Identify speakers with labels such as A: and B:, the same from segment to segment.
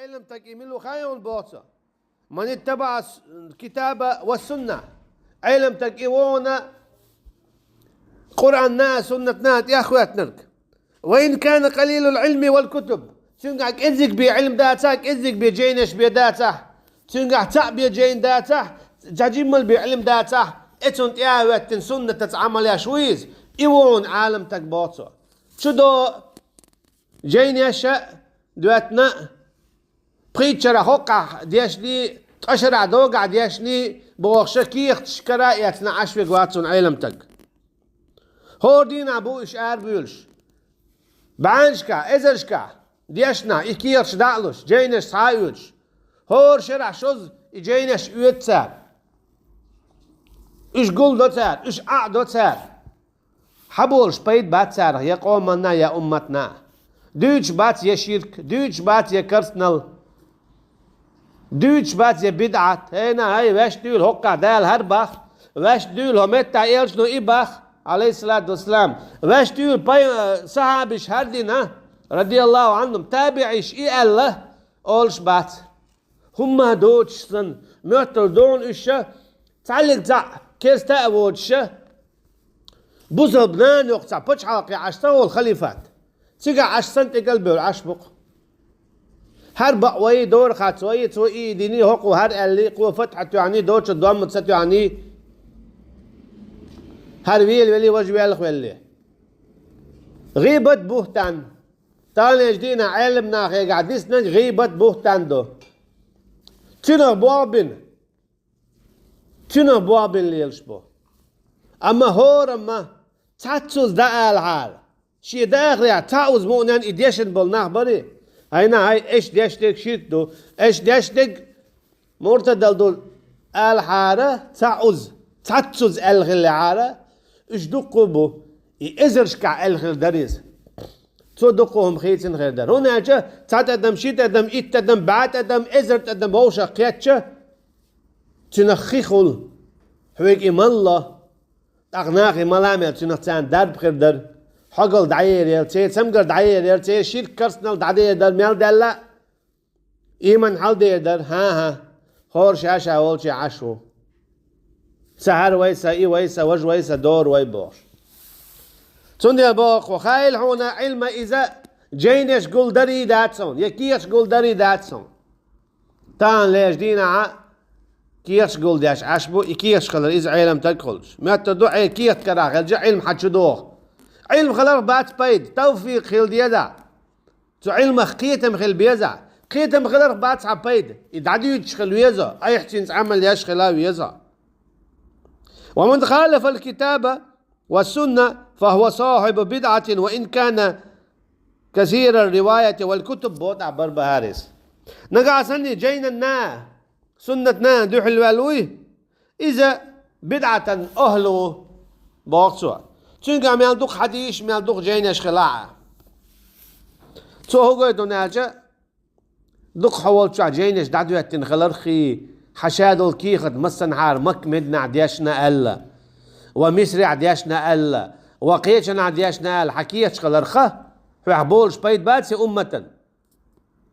A: علم تكيمل خير البوصة من اتبع الكتاب والسنة علم تكيونا قرآننا سنتنا يا أخواتنا. وإن كان قليل العلم والكتب تنقعك إذك بعلم داتك إذك بجينش بداته تنقع تعبي جين داته تجمل بعلم داته اتون تياوات سنة تتعامل يا شويز إيوون عالم تكبوتو شدو جينش دواتنا بريتشر هوقع ديشني تقشر دوقع ديشني بوخشة كيخ تشكرا ياتنا عشوي قواتون علم تك هو دين أبو إشعار بيولش بعنشكا إزرشكا ديشنا إكيرش دعلوش جينش سايوش هور شرع شوز جينش يوتسار إش قول دوتسار إش دوتسار حبولش بيت باتسار يا قومنا يا أمتنا دوش بات يا شرك دوش بات يا كرسنل دوش بات يا بدعة هنا هاي واش دول هوكا دال هربخ واش دول همتا إيلش نو إبخ عليه الصلاة والسلام واش دول باي صحابش هردنا رضي الله عنهم تابعيش إي الله أولش بات هما دوتشسن مهتر دون إشة تعلق زع كيس تأوتشة بوزبنان يقطع بوش حلقي عشتا والخليفات تيجا عشتن تقلبي والعشبق هر بقوي دور خاتوي توي ديني هوقو هر اللي قوة فتحت يعني دوتش الدوام متست يعني هر ويل ولي وجوي الخوالي غيبة بوهتان تاني جدينا علمنا خي قاعديسنا غيبة بوهتان دو تنه بوابن ليلشبو اما هور اما تاتوز دا الحال شي داخل تاوز مونان اديشن بالناخ بري هينا هاي ايش ديشتك شيتو ايش ديشتك مرتدل دول الحارة تاتوز الغلعارة اش دقو بو ازرشكع الغل دريز تو دقوهم خيتين غير در هنا جا تات ادم شيت ادم ايت ادم بعت ادم ازرت ادم بوشا قياتشا تنخيخل حويك ايمان الله اغناقي ملامل تنختان درب خير در حقل دعير يلتي سمقر دعير يلتي شير كرسنال دعير در ميال دلا ايمان حال دير در ها خور شاشا ولشي عشو سهر ويسا اي ويسا وج ويسا دور ويبوش تندي باق وخايل هنا علم إذا جينش قول دري داتسون يكيش قول دري داتسون تان ليش دينا كيش قول داش عشبو يكيش خلر إذا علم تدخلش ما تدعي كيش كراغ الجا علم حتشدوه علم خلر بات بيد توفيق خيل ديدا تو علم خيتم خيل بيزا خيتم خلر بات عبيد يدعدو يتشخل ويزا أي حتين عمل يشخلا ويزا ومن خالف الكتابة والسنة فهو صاحب بدعة وإن كان كثير الرواية والكتب بوضع بربهارس نقع سني جينا سنتنا دوح الوالوي إذا بدعة أهله بوقتها تنقع ميال دوق حديش ميال دوق جينش خلاعة تو هو قيدو ناجة دوق حوال شع جينش دعدو يتنخلرخي حشاد الكيخد مسنحار مكمدنا عديشنا ألا ومصري عديشنا ألا وقيتنا عديشنا ألا حكيتش خلرخه فحبولش بيت باتسي أمة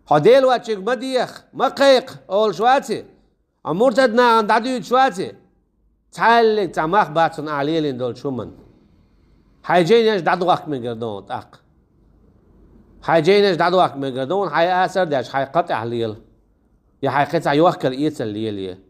A: حديل واتشيك مديخ مقيق أول شواتي أمورتدنا عند عديد شواتي تعالك تعماخ باتسن أعليلين دول شومن حيجينيش دعدوك من قردون تاق حيجينيش دعدوك من قردون حي آسر داش حي قطع ليل يا حي قطع يوخر إيتس الليل